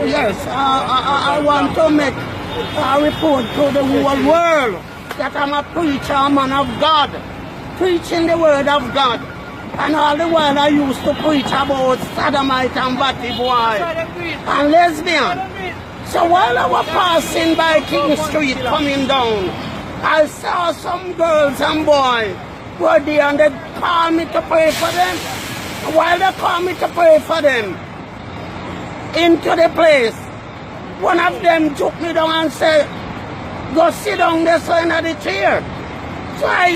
Yes, I want to make a report to the whole world that I'm a preacher, a man of God, preaching the word of God. And all the while I used to preach about sodomite and batty boy and lesbian. So while I was passing by King Street coming down, I saw some girls and boys were there and they called me to pray for them. And while they called me to pray for them, into the place, one of them took me down and said, go sit down there so in the chair. So I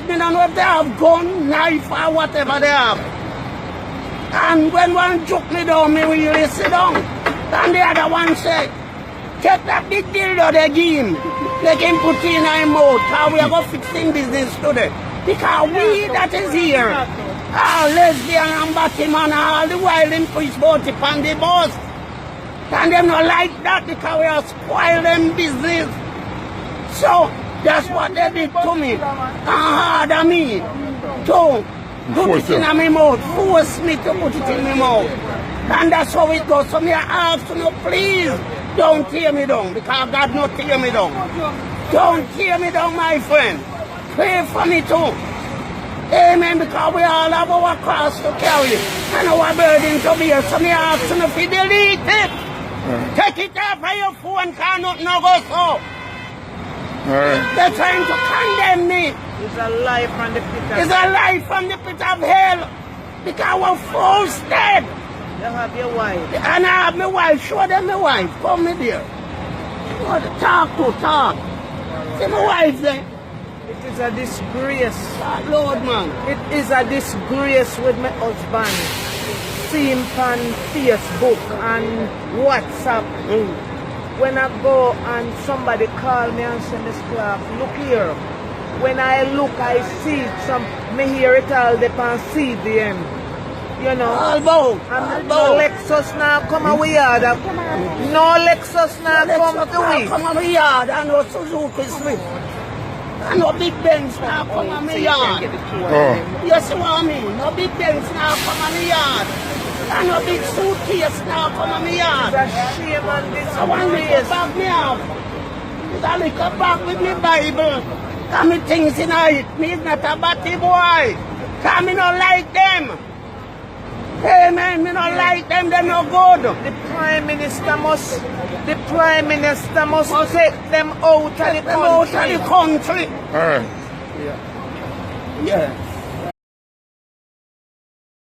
don't know if they have gun, knife or whatever they have. And when one took me down, me really sit down. And the other one said, take that big dildo they give him. They can put in our mouth. How we are going to fix in business today. Because we that is here, all lesbian and batty man, all the wild and preach about it on the bus. And they not like that because we are spoil them business. So that's what they did to me. And harder me to put it in my mouth. Force me to put it in my mouth. And that's how it goes. So me I ask you, please don't tear me down because God not tear me down. Don't tear me down, my friend. Pray for me too. Amen, because we all have our cross to carry and our burden to bear. So me ask you if you delete it. Take it off of your phone, because nothing no go so. They're trying to condemn me. It's a lie from the pit of hell. It's a lie from the pit of hell. Because we're forced dead. You have your wife. And I have my wife. Show them my wife. Come me there. Talk to talk. See my wife there. It is a disgrace. Lord, man. It is a disgrace with my husband. See him on Facebook and WhatsApp. When I go and somebody call me and say, Miss Clark, look here. When I look, I see some, me hear it all depend CDM. You know. Although no Lexus now come away yard. No Lexus now come away. Come away yard and no Suzuki Swift. And no big Benz now come on me yard. You see what I mean? No big Benz now come on me yard. And no big suitcase now come on me yard. It's a shame and this I want to back me up. It's a little back with me Bible. Because me things in it. Me is not a batty boy. Because me not like them. Amen. Me not like them. They're no good. The Prime Minister must take them out of the country. Out of the country. All right. Yeah.